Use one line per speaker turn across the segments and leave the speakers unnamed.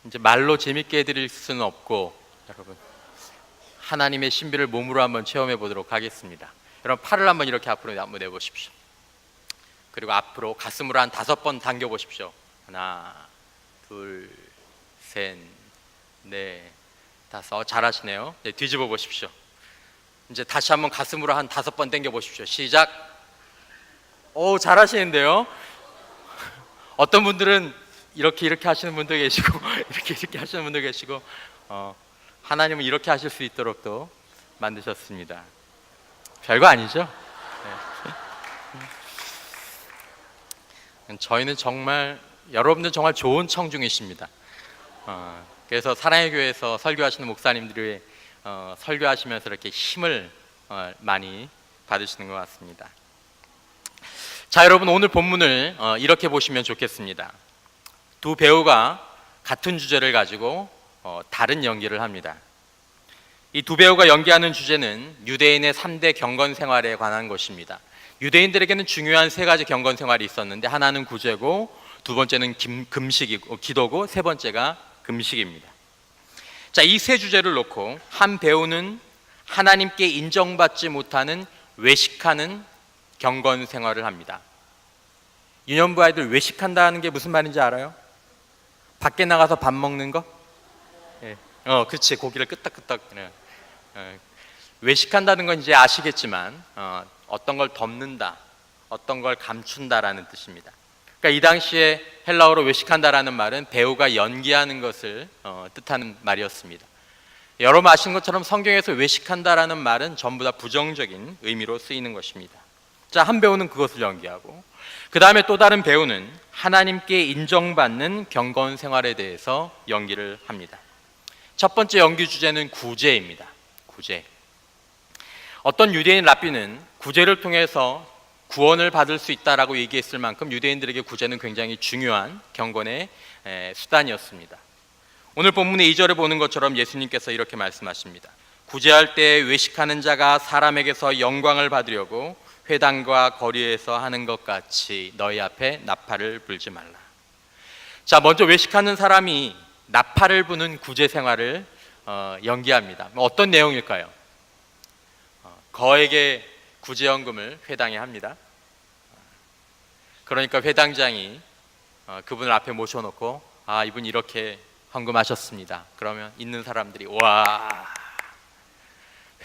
이제 말로 재밌게 해드릴 수는 없고, 여러분 하나님의 신비를 몸으로 한번 체험해 보도록 하겠습니다. 여러분 팔을 한번 이렇게 앞으로 한번 내보십시오. 그리고 앞으로 가슴으로 한 5번 당겨 보십시오. 하나, 둘, 셋, 넷, 다섯. 잘하시네요. 네, 뒤집어 보십시오. 이제 다시 한번 가슴으로 한 5번 당겨 보십시오. 시작. 오, 잘하시는데요. 어떤 분들은 이렇게 하시는 분도 계시고 이렇게 하시는 분도 계시고, 하나님은 이렇게 하실 수 있도록 또 만드셨습니다. 별거 아니죠? 네. 저희는 정말, 여러분들 정말 좋은 청중이십니다. 그래서 사랑의 교회에서 설교하시는 목사님들이 설교하시면서 이렇게 힘을 많이 받으시는 것 같습니다. 자, 여러분 오늘 본문을 이렇게 보시면 좋겠습니다. 두 배우가 같은 주제를 가지고 다른 연기를 합니다. 이 두 배우가 연기하는 주제는 유대인의 3대 경건 생활에 관한 것입니다. 유대인들에게는 중요한 3가지 경건 생활이 있었는데, 하나는 구제고, 두 번째는 금식이고, 기도고, 세 번째가 금식입니다. 자, 이 3 주제를 놓고 한 배우는 하나님께 인정받지 못하는 외식하는 경건 생활을 합니다. 유년부 아이들 외식한다는 게 무슨 말인지 알아요? 밖에 나가서 밥 먹는 거? 예. 그렇지. 고기를 끄떡끄떡. 외식한다는 건 이제 아시겠지만 어떤 걸 덮는다, 어떤 걸 감춘다라는 뜻입니다. 그러니까 이 당시에 헬라어로 외식한다라는 말은 배우가 연기하는 것을 뜻하는 말이었습니다. 여러분 아시는 것처럼 성경에서 외식한다라는 말은 전부 다 부정적인 의미로 쓰이는 것입니다. 자, 한 배우는 그것을 연기하고, 그 다음에 또 다른 배우는 하나님께 인정받는 경건 생활에 대해서 연기를 합니다. 첫 번째 연기 주제는 구제입니다. 구제. 어떤 유대인 랍비는 구제를 통해서 구원을 받을 수 있다라고 얘기했을 만큼 유대인들에게 구제는 굉장히 중요한 경건의 수단이었습니다. 오늘 본문의 2절을 보는 것처럼 예수님께서 이렇게 말씀하십니다. 구제할 때 외식하는 자가 사람에게서 영광을 받으려고 회당과 거리에서 하는 것 같이 너희 앞에 나팔을 불지 말라. 자, 먼저 외식하는 사람이 나팔을 부는 구제 생활을 연기합니다. 어떤 내용일까요? 거액의 구제연금을 회당에 합니다. 그러니까 회당장이 그분을 앞에 모셔놓고, 이분 이렇게 헌금하셨습니다. 그러면 있는 사람들이 와,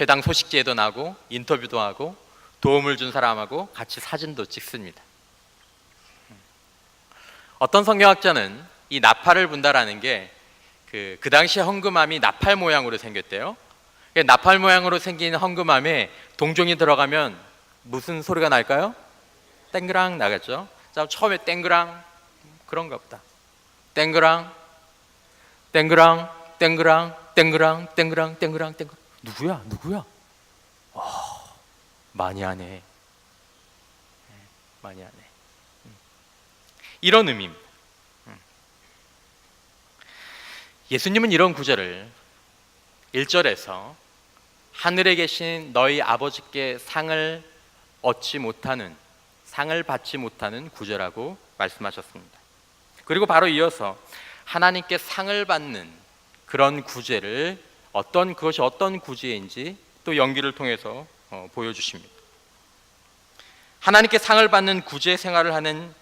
회당 소식지에도 나고 인터뷰도 하고 도움을 준 사람하고 같이 사진도 찍습니다. 어떤 성경학자는 이 나팔을 분다라는 게 그 당시에 헌금함이 나팔 모양으로 생겼대요. 나팔 모양으로 생긴 헌금함에 동종이 들어가면 무슨 소리가 날까요? 땡그랑 나겠죠. 자, 처음에 땡그랑 그런가 보다. 땡그랑 땡그랑 땡그랑 땡그랑 땡그랑 땡그랑 땡그랑. 누구야? 많이 하네. 많이 하네. 이런 의미입니다. 예수님은 이런 구절을 1절에서 하늘에 계신 너희 아버지께 상을 받지 못하는 구제라고 말씀하셨습니다. 그리고 바로 이어서 하나님께 상을 받는 그런 구제를, 그것이 어떤 구제인지 또 연기를 통해서 보여주십니다. 하나님께 상을 받는 구제 생활을 하는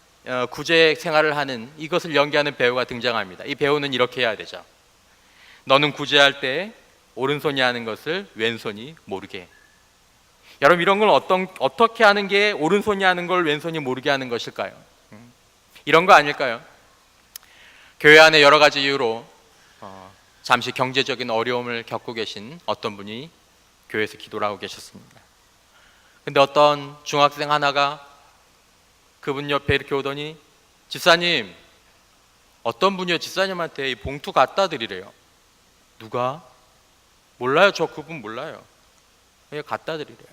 이것을 연기하는 배우가 등장합니다. 이 배우는 이렇게 해야 되죠. 너는 구제할 때 오른손이 하는 것을 왼손이 모르게. 여러분, 이런 걸 어떻게 하는 게 오른손이 하는 걸 왼손이 모르게 하는 것일까요? 이런 거 아닐까요? 교회 안에 여러 가지 이유로 잠시 경제적인 어려움을 겪고 계신 어떤 분이 교회에서 기도를 하고 계셨습니다. 근데 어떤 중학생 하나가 그분 옆에 이렇게 오더니, 집사님, 어떤 분이요 집사님한테 이 봉투 갖다 드리래요. 누가? 몰라요. 저 그분 몰라요. 그냥 갖다 드리래요.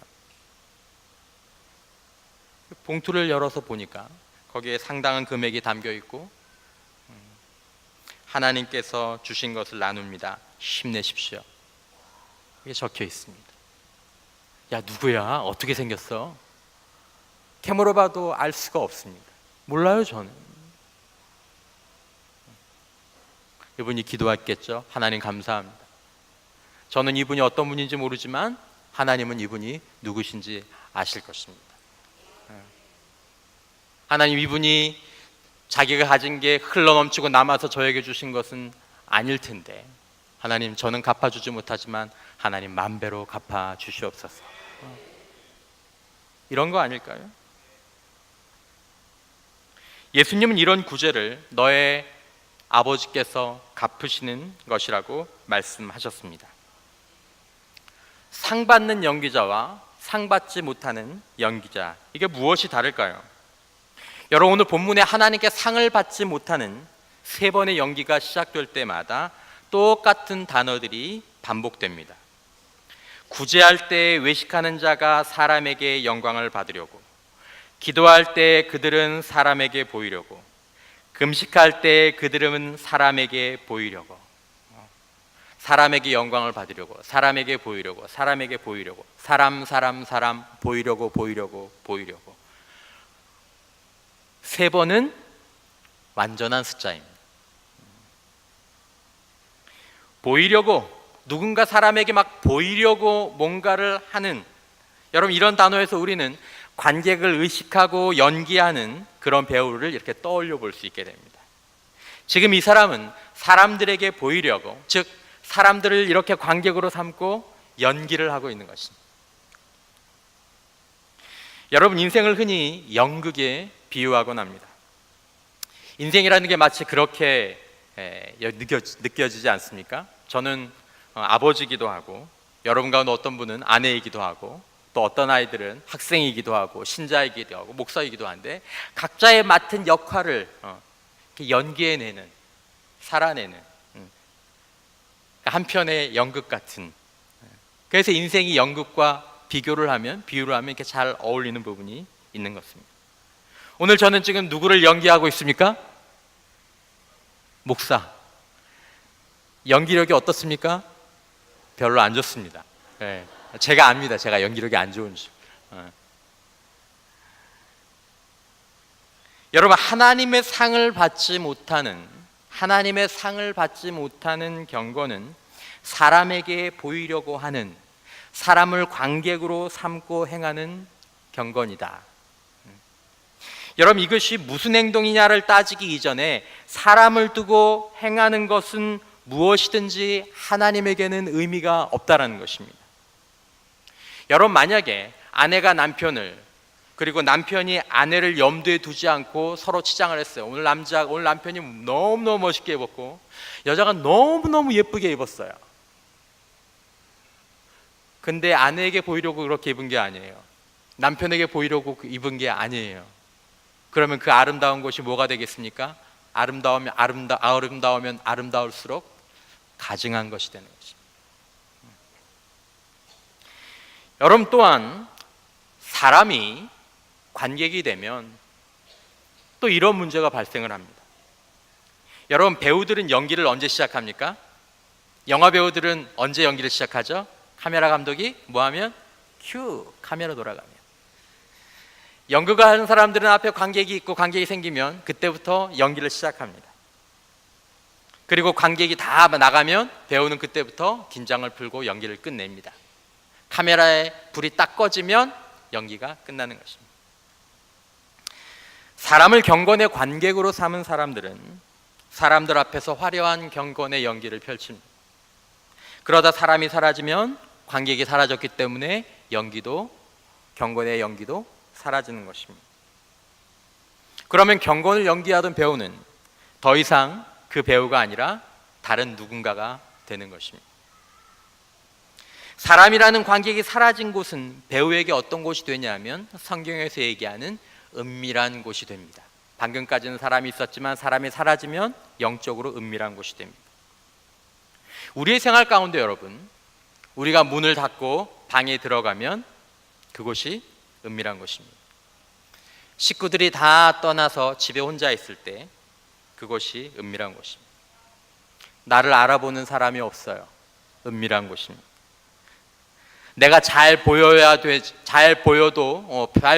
봉투를 열어서 보니까 거기에 상당한 금액이 담겨 있고, 하나님께서 주신 것을 나눕니다. 힘내십시오. 이게 적혀 있습니다. 야, 누구야? 어떻게 생겼어? 캠으로 봐도 알 수가 없습니다. 몰라요, 저는. 이분이 기도했겠죠. 하나님 감사합니다. 저는 이분이 어떤 분인지 모르지만 하나님은 이분이 누구신지 아실 것입니다. 하나님, 이분이 자기가 가진 게 흘러넘치고 남아서 저에게 주신 것은 아닐 텐데 하나님, 저는 갚아주지 못하지만 하나님 만배로 갚아주시옵소서. 이런 거 아닐까요? 예수님은 이런 구제를 너의 아버지께서 갚으시는 것이라고 말씀하셨습니다. 상 받는 연기자와 상 받지 못하는 연기자, 이게 무엇이 다를까요? 여러분, 오늘 본문에 하나님께 상을 받지 못하는 3번의 연기가 시작될 때마다 똑같은 단어들이 반복됩니다. 구제할 때 외식하는 자가 사람에게 영광을 받으려고, 기도할 때 그들은 사람에게 보이려고, 금식할 때 그들은 사람에게 보이려고, 사람에게 영광을 받으려고, 사람에게 보이려고, 사람에게 보이려고, 사람 보이려고, 보이려고. 3번은 완전한 숫자입니다. 보이려고, 누군가 사람에게 막 보이려고 뭔가를 하는, 여러분, 이런 단어에서 우리는 관객을 의식하고 연기하는 그런 배우를 이렇게 떠올려 볼 수 있게 됩니다. 지금 이 사람은 사람들에게 보이려고, 즉 사람들을 이렇게 관객으로 삼고 연기를 하고 있는 것입니다. 여러분, 인생을 흔히 연극에 비유하곤 합니다. 인생이라는 게 마치 그렇게 느껴지지 않습니까? 저는 아버지이기도 하고, 여러분 가운데 어떤 분은 아내이기도 하고, 또 어떤 아이들은 학생이기도 하고, 신자이기도 하고, 목사이기도 한데, 각자의 맡은 역할을 연기해내는, 살아내는 한편의 연극 같은, 그래서 인생이 연극과 비유를 하면 이렇게 잘 어울리는 부분이 있는 것입니다. 오늘 저는 지금 누구를 연기하고 있습니까? 목사. 연기력이 어떻습니까? 별로 안 좋습니다. 네. 제가 압니다. 제가 연기력이 안 좋은 줄. 여러분, 하나님의 상을 받지 못하는 경건은 사람에게 보이려고 하는, 사람을 관객으로 삼고 행하는 경건이다. 여러분, 이것이 무슨 행동이냐를 따지기 이전에 사람을 두고 행하는 것은 무엇이든지 하나님에게는 의미가 없다라는 것입니다. 여러분, 만약에 아내가 남편을, 그리고 남편이 아내를 염두에 두지 않고 서로 치장을 했어요. 오늘 남편이 너무너무 멋있게 입었고 여자가 너무너무 예쁘게 입었어요. 근데 아내에게 보이려고 그렇게 입은 게 아니에요. 남편에게 보이려고 입은 게 아니에요. 그러면 그 아름다운 것이 뭐가 되겠습니까? 아름다우면 아름다울수록 가증한 것이 되는 것입니다. 여러분, 또한 사람이 관객이 되면 또 이런 문제가 발생을 합니다. 여러분, 배우들은 연기를 언제 시작합니까? 영화 배우들은 언제 연기를 시작하죠? 카메라 감독이 뭐하면? 큐, 카메라 돌아가면. 연극을 하는 사람들은 앞에 관객이 있고 관객이 생기면 그때부터 연기를 시작합니다. 그리고 관객이 다 나가면 배우는 그때부터 긴장을 풀고 연기를 끝냅니다. 카메라에 불이 딱 꺼지면 연기가 끝나는 것입니다. 사람을 경건의 관객으로 삼은 사람들은 사람들 앞에서 화려한 경건의 연기를 펼칩니다. 그러다 사람이 사라지면 관객이 사라졌기 때문에 경건의 연기도 사라지는 것입니다. 그러면 경건을 연기하던 배우는 더 이상 그 배우가 아니라 다른 누군가가 되는 것입니다. 사람이라는 관객이 사라진 곳은 배우에게 어떤 곳이 되냐면 성경에서 얘기하는 은밀한 곳이 됩니다. 방금까지는 사람이 있었지만 사람이 사라지면 영적으로 은밀한 곳이 됩니다. 우리의 생활 가운데 여러분, 우리가 문을 닫고 방에 들어가면 그곳이 은밀한 곳입니다. 식구들이 다 떠나서 집에 혼자 있을 때 그곳이 은밀한 곳입니다. 나를 알아보는 사람이 없어요. 은밀한 곳입니다. 내가 잘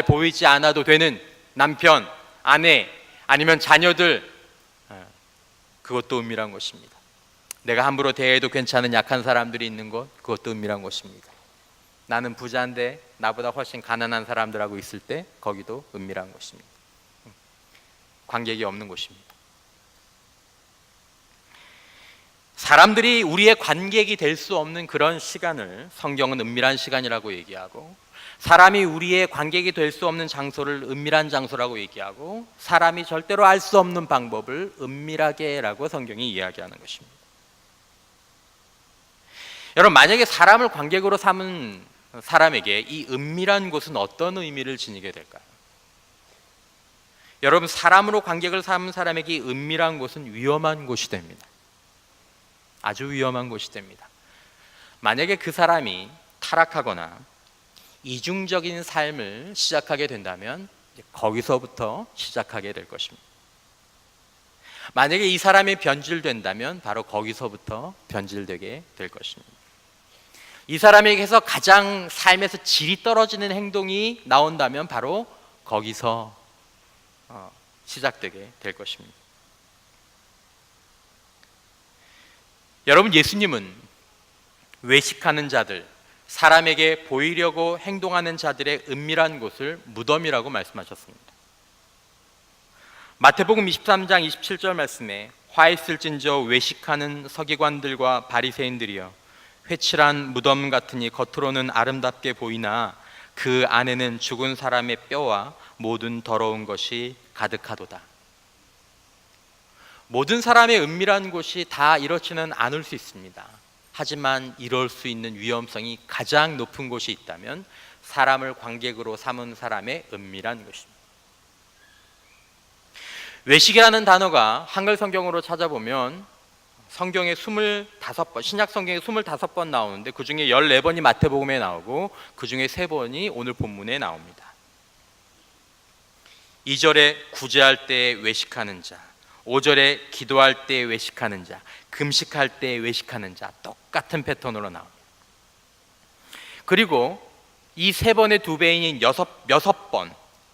보이지 않아도 되는 남편, 아내, 아니면 자녀들, 그것도 은밀한 곳입니다. 내가 함부로 대해도 괜찮은 약한 사람들이 있는 곳, 그것도 은밀한 곳입니다. 나는 부자인데 나보다 훨씬 가난한 사람들하고 있을 때 거기도 은밀한 곳입니다. 관객이 없는 곳입니다. 사람들이 우리의 관객이 될 수 없는 그런 시간을 성경은 은밀한 시간이라고 얘기하고, 사람이 우리의 관객이 될 수 없는 장소를 은밀한 장소라고 얘기하고, 사람이 절대로 알 수 없는 방법을 은밀하게라고 성경이 이야기하는 것입니다. 여러분, 만약에 사람을 관객으로 삼은 사람에게 이 은밀한 곳은 어떤 의미를 지니게 될까요? 여러분, 사람으로 관객을 삼은 사람에게 이 은밀한 곳은 위험한 곳이 됩니다. 아주 위험한 곳이 됩니다. 만약에 그 사람이 타락하거나 이중적인 삶을 시작하게 된다면 거기서부터 시작하게 될 것입니다. 만약에 이 사람이 변질된다면 바로 거기서부터 변질되게 될 것입니다. 이 사람에게서 가장 삶에서 질이 떨어지는 행동이 나온다면 바로 거기서 시작되게 될 것입니다. 여러분, 예수님은 외식하는 자들, 사람에게 보이려고 행동하는 자들의 은밀한 곳을 무덤이라고 말씀하셨습니다. 마태복음 23장 27절 말씀에 화 있을진저 외식하는 서기관들과 바리새인들이여 회칠한 무덤 같으니 겉으로는 아름답게 보이나 그 안에는 죽은 사람의 뼈와 모든 더러운 것이 가득하도다. 모든 사람의 은밀한 곳이 다 이렇지는 않을 수 있습니다. 하지만 이럴 수 있는 위험성이 가장 높은 곳이 있다면 사람을 관객으로 삼은 사람의 은밀한 곳입니다. 외식이라는 단어가 한글 성경으로 찾아보면 성경에 25번, 신약 성경에 25번 나오는데 그 중에 14번이 마태복음에 나오고 그 중에 3번이 오늘 본문에 나옵니다. 2절에 구제할 때 외식하는 자, 5절에 기도할 때 외식하는 자, 금식할 때 외식하는 자, 똑같은 패턴으로 나옵니다. 그리고 이 3번의 2배인 6번,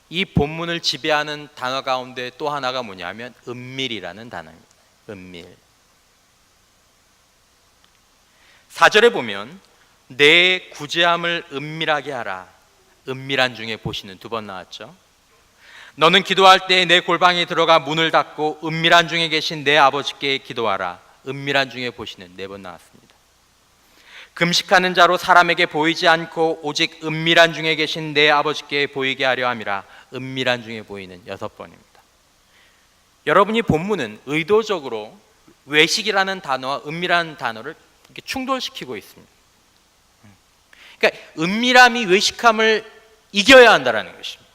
이 본문을 지배하는 단어 가운데 또 하나가 뭐냐면 은밀이라는 단어입니다. 은밀. 4절에 보면 내 구제함을 은밀하게 하라. 은밀한 중에 보시는 2번 나왔죠. 너는 기도할 때 내 골방에 들어가 문을 닫고 은밀한 중에 계신 내 아버지께 기도하라. 은밀한 중에 보시는 4번 나왔습니다. 금식하는 자로 사람에게 보이지 않고 오직 은밀한 중에 계신 내 아버지께 보이게 하려 함이라. 은밀한 중에 보이는 6번입니다. 여러분이 본문은 의도적으로 외식이라는 단어와 은밀한 단어를 이렇게 충돌시키고 있습니다. 그러니까 은밀함이 외식함을 이겨야 한다는 것입니다.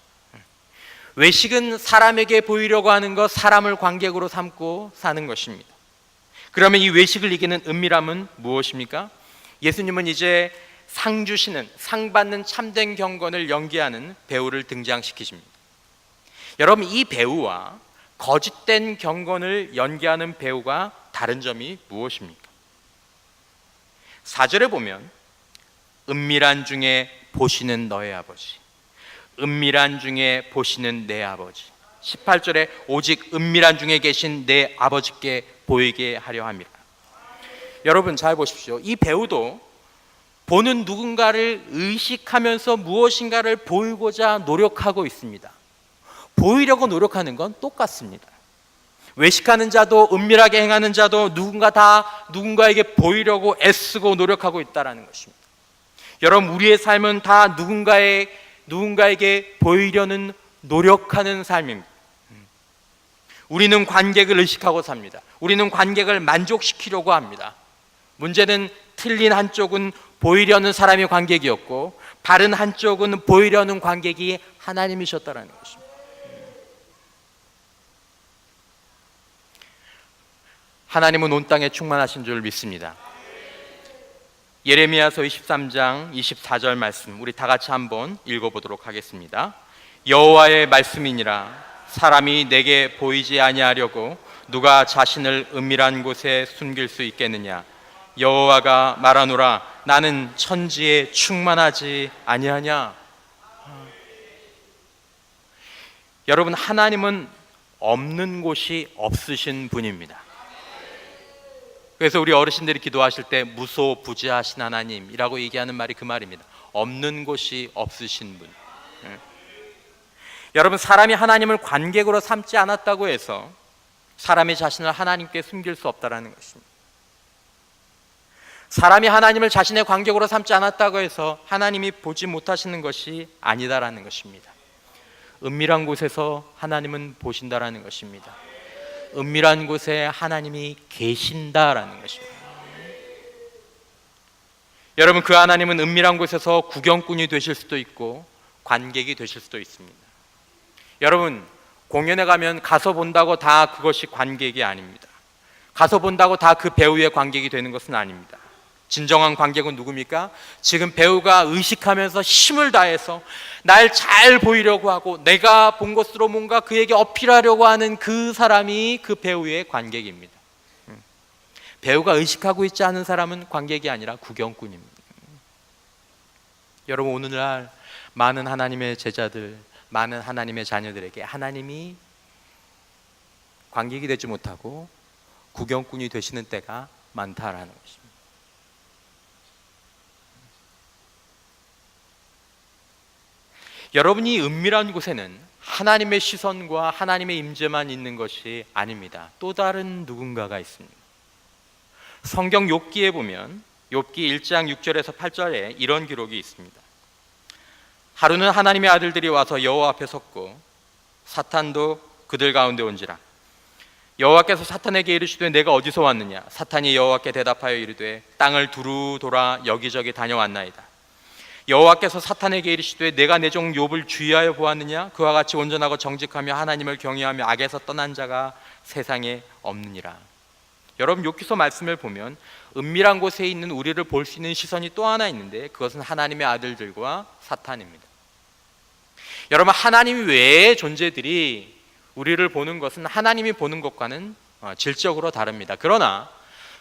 외식은 사람에게 보이려고 하는 것, 사람을 관객으로 삼고 사는 것입니다. 그러면 이 외식을 이기는 은밀함은 무엇입니까? 예수님은 이제 상 주시는, 상 받는 참된 경건을 연기하는 배우를 등장시키십니다. 여러분, 이 배우와 거짓된 경건을 연기하는 배우가 다른 점이 무엇입니까? 4절에 보면 은밀한 중에 보시는 너의 아버지, 은밀한 중에 보시는 내 아버지. 18절에 오직 은밀한 중에 계신 내 아버지께 보이게 하려 함이라. 여러분 잘 보십시오. 이 배우도 보는 누군가를 의식하면서 무엇인가를 보이고자 노력하고 있습니다. 보이려고 노력하는 건 똑같습니다. 외식하는 자도 은밀하게 행하는 자도 누군가에게 보이려고 애쓰고 노력하고 있다는 것입니다. 여러분, 우리의 삶은 다 누군가에게 보이려는 노력하는 삶입니다. 우리는 관객을 의식하고 삽니다. 우리는 관객을 만족시키려고 합니다. 문제는 틀린 한쪽은 보이려는 사람이 관객이었고 바른 한쪽은 보이려는 관객이 하나님이셨다는 것입니다. 하나님은 온 땅에 충만하신 줄 믿습니다. 예레미야서 23장 24절 말씀 우리 다 같이 한번 읽어보도록 하겠습니다. 여호와의 말씀이니라. 사람이 내게 보이지 아니하려고 누가 자신을 은밀한 곳에 숨길 수 있겠느냐. 여호와가 말하노라. 나는 천지에 충만하지 아니하냐. 여러분, 하나님은 없는 곳이 없으신 분입니다. 그래서 우리 어르신들이 기도하실 때 무소부지하신 하나님이라고 얘기하는 말이 그 말입니다. 없는 곳이 없으신 분. 여러분, 사람이 하나님을 관객으로 삼지 않았다고 해서 사람이 자신을 하나님께 숨길 수 없다는 것입니다. 사람이 하나님을 자신의 관객으로 삼지 않았다고 해서 하나님이 보지 못하시는 것이 아니다라는 것입니다. 은밀한 곳에서 하나님은 보신다라는 것입니다. 은밀한 곳에 하나님이 계신다라는 것입니다. 여러분, 그 하나님은 은밀한 곳에서 구경꾼이 되실 수도 있고 관객이 되실 수도 있습니다. 여러분, 공연에 가면 가서 본다고 다 그것이 관객이 아닙니다. 가서 본다고 다 그 배우의 관객이 되는 것은 아닙니다. 진정한 관객은 누굽니까? 지금 배우가 의식하면서 힘을 다해서 날 잘 보이려고 하고 내가 본 것으로 뭔가 그에게 어필하려고 하는 그 사람이 그 배우의 관객입니다. 배우가 의식하고 있지 않은 사람은 관객이 아니라 구경꾼입니다. 여러분, 오늘날 많은 하나님의 제자들, 많은 하나님의 자녀들에게 하나님이 관객이 되지 못하고 구경꾼이 되시는 때가 많다라는 것입니다. 여러분이 은밀한 곳에는 하나님의 시선과 하나님의 임재만 있는 것이 아닙니다. 또 다른 누군가가 있습니다. 성경 욥기에 보면 욥기 1장 6절에서 8절에 이런 기록이 있습니다. 하루는 하나님의 아들들이 와서 여호와 앞에 섰고 사탄도 그들 가운데 온지라. 여호와께서 사탄에게 이르시되 내가 어디서 왔느냐? 사탄이 여호와께 대답하여 이르되 땅을 두루 돌아 여기저기 다녀왔나이다. 여호와께서 사탄에게 이르시되 내가 내 종 욥을 주의하여 보았느냐? 그와 같이 온전하고 정직하며 하나님을 경외하며 악에서 떠난 자가 세상에 없느니라. 여러분, 욥기서 말씀을 보면 은밀한 곳에 있는 우리를 볼 수 있는 시선이 또 하나 있는데 그것은 하나님의 아들들과 사탄입니다. 여러분, 하나님 외의 존재들이 우리를 보는 것은 하나님이 보는 것과는 질적으로 다릅니다. 그러나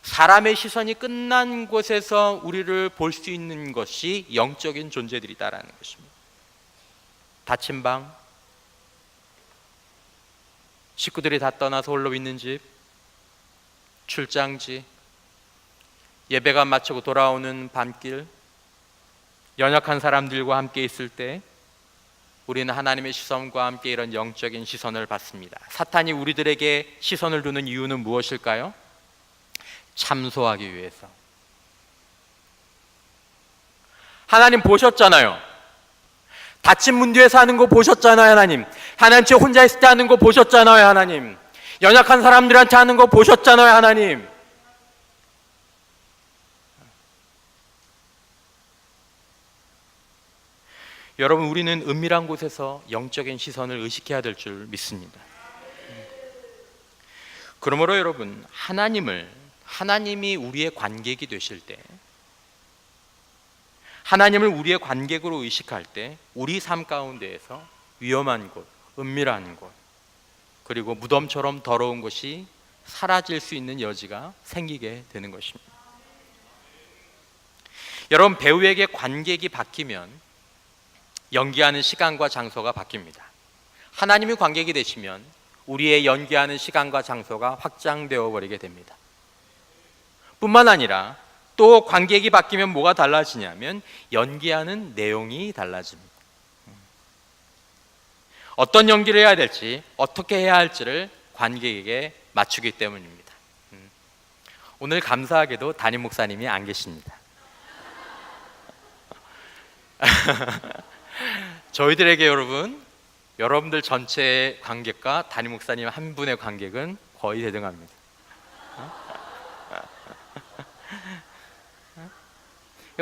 사람의 시선이 끝난 곳에서 우리를 볼 수 있는 것이 영적인 존재들이다라는 것입니다. 닫힌 방, 식구들이 다 떠나서 홀로 있는 집, 출장지, 예배가 마치고 돌아오는 밤길, 연약한 사람들과 함께 있을 때 우리는 하나님의 시선과 함께 이런 영적인 시선을 받습니다. 사탄이 우리들에게 시선을 두는 이유는 무엇일까요? 참소하기 위해서. 하나님 보셨잖아요. 닫힌 문 뒤에서 하는 거 보셨잖아요. 하나님 집에 혼자 있을 때 하는 거 보셨잖아요. 하나님 연약한 사람들한테 하는 거 보셨잖아요. 하나님. 여러분, 우리는 은밀한 곳에서 영적인 시선을 의식해야 될 줄 믿습니다. 그러므로 여러분, 하나님이 우리의 관객이 되실 때, 하나님을 우리의 관객으로 의식할 때 우리 삶 가운데에서 위험한 곳, 은밀한 곳, 그리고 무덤처럼 더러운 곳이 사라질 수 있는 여지가 생기게 되는 것입니다. 여러분, 배우에게 관객이 바뀌면 연기하는 시간과 장소가 바뀝니다. 하나님이 관객이 되시면 우리의 연기하는 시간과 장소가 확장되어 버리게 됩니다. 뿐만 아니라 또 관객이 바뀌면 뭐가 달라지냐면 연기하는 내용이 달라집니다. 어떤 연기를 해야 될지, 어떻게 해야 할지를 관객에게 맞추기 때문입니다. 오늘 감사하게도 담임 목사님이 안 계십니다. 저희들에게 여러분들 전체의 관객과 담임 목사님 한 분의 관객은 거의 대등합니다.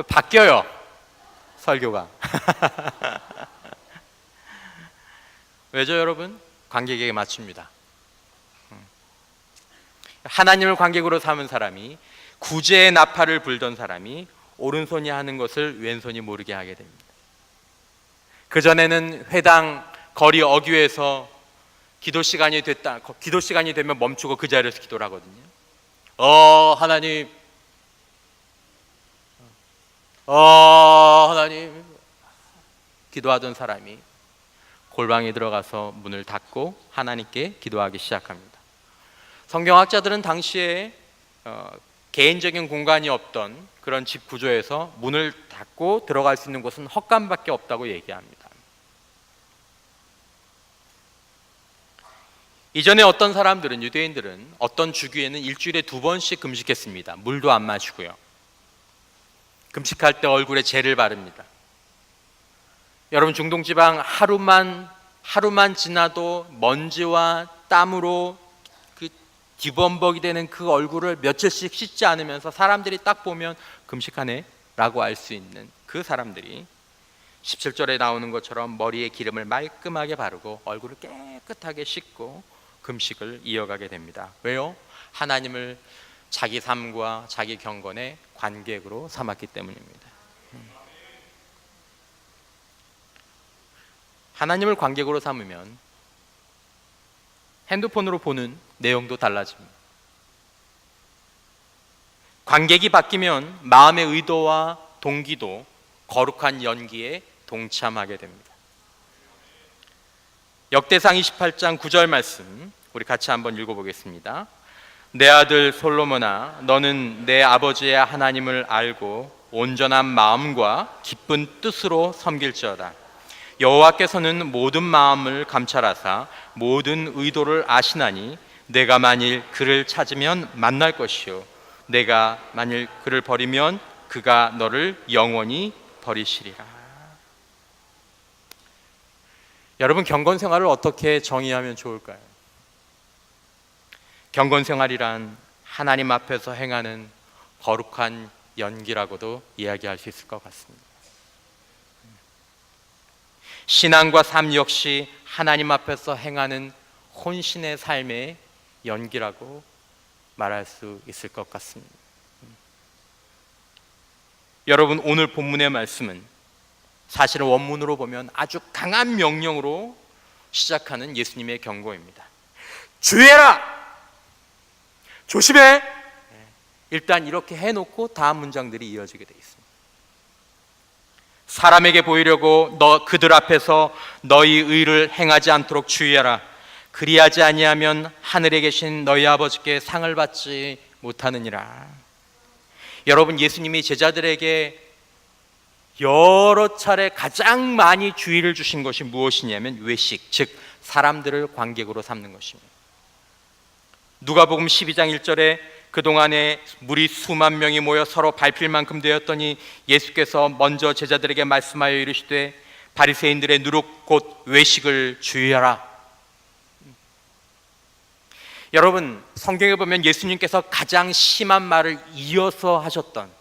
바뀌어요, 설교가. 왜죠, 여러분? 관객에게 맞춥니다. 하나님을 관객으로 삼은 사람이, 구제의 나팔을 불던 사람이 오른손이 하는 것을 왼손이 모르게 하게 됩니다. 그전에는 회당 거리 어귀에서 기도 시간이 되면 멈추고 그 자리에서 기도를 하거든요. 하나님, 하나님 기도하던 사람이 골방에 들어가서 문을 닫고 하나님께 기도하기 시작합니다. 성경학자들은 당시에 개인적인 공간이 없던 그런 집 구조에서 문을 닫고 들어갈 수 있는 곳은 헛간밖에 없다고 얘기합니다. 이전에 어떤 사람들은, 유대인들은 어떤 주기에는 일주일에 2번씩 금식했습니다. 물도 안 마시고요. 금식할 때 얼굴에 젤을 바릅니다. 여러분, 중동지방 하루만 지나도 먼지와 땀으로 그 뒤범벅이 되는 그 얼굴을 며칠씩 씻지 않으면서 사람들이 딱 보면 금식하네 라고 알 수 있는 그 사람들이 17절에 나오는 것처럼 머리에 기름을 말끔하게 바르고 얼굴을 깨끗하게 씻고 금식을 이어가게 됩니다. 왜요? 하나님을 자기 삶과 자기 경건의 관객으로 삼았기 때문입니다. 하나님을 관객으로 삼으면 핸드폰으로 보는 내용도 달라집니다. 관객이 바뀌면 마음의 의도와 동기도 거룩한 연기에 동참하게 됩니다. 역대상 28장 9절 말씀 우리 같이 한번 읽어보겠습니다. 내 아들 솔로몬아, 너는 내 아버지의 하나님을 알고 온전한 마음과 기쁜 뜻으로 섬길지어다. 여호와께서는 모든 마음을 감찰하사 모든 의도를 아시나니 내가 만일 그를 찾으면 만날 것이요 내가 만일 그를 버리면 그가 너를 영원히 버리시리라. 여러분, 경건 생활을 어떻게 정의하면 좋을까요? 경건 생활이란 하나님 앞에서 행하는 거룩한 연기라고도 이야기할 수 있을 것 같습니다. 신앙과 삶 역시 하나님 앞에서 행하는 혼신의 삶의 연기라고 말할 수 있을 것 같습니다. 여러분, 오늘 본문의 말씀은 사실은 원문으로 보면 아주 강한 명령으로 시작하는 예수님의 경고입니다. 주의해라! 조심해! 일단 이렇게 해놓고 다음 문장들이 이어지게 되어 있습니다. 사람에게 보이려고 그들 앞에서 너희 의를 행하지 않도록 주의하라. 그리하지 아니하면 하늘에 계신 너희 아버지께 상을 받지 못하느니라. 여러분, 예수님이 제자들에게 여러 차례 가장 많이 주의를 주신 것이 무엇이냐면 외식, 즉 사람들을 관객으로 삼는 것입니다. 누가복음 12장 1절에 그동안에 무리 수만 명이 모여 서로 밟힐 만큼 되었더니 예수께서 먼저 제자들에게 말씀하여 이르시되 바리새인들의 누룩 곧 외식을 주의하라. 여러분, 성경에 보면 예수님께서 가장 심한 말을 이어서 하셨던,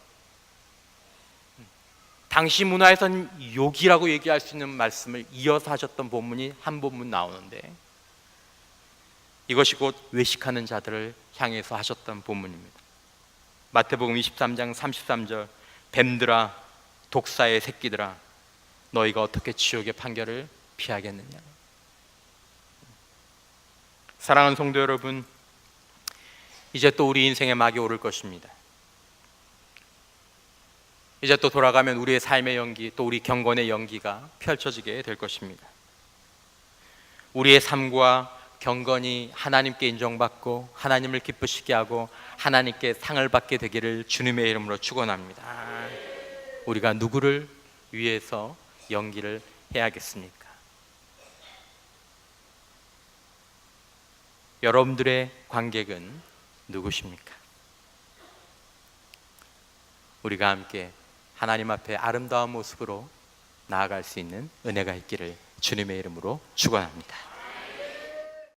당시 문화에서는 욕이라고 얘기할 수 있는 말씀을 이어서 하셨던 본문이 한 본문 나오는데, 이것이 곧 외식하는 자들을 향해서 하셨던 본문입니다. 마태복음 23장 33절, 뱀들아, 독사의 새끼들아, 너희가 어떻게 지옥의 판결을 피하겠느냐. 사랑하는 성도 여러분, 이제 또 우리 인생의 막이 오를 것입니다. 이제 또 돌아가면 우리의 삶의 연기, 또 우리 경건의 연기가 펼쳐지게 될 것입니다. 우리의 삶과 경건이 하나님께 인정받고 하나님을 기쁘시게 하고 하나님께 상을 받게 되기를 주님의 이름으로 축원합니다. 우리가 누구를 위해서 연기를 해야겠습니까? 여러분들의 관객은 누구십니까? 우리가 함께 하나님 앞에 아름다운 모습으로 나아갈 수 있는 은혜가 있기를 주님의 이름으로 축원합니다.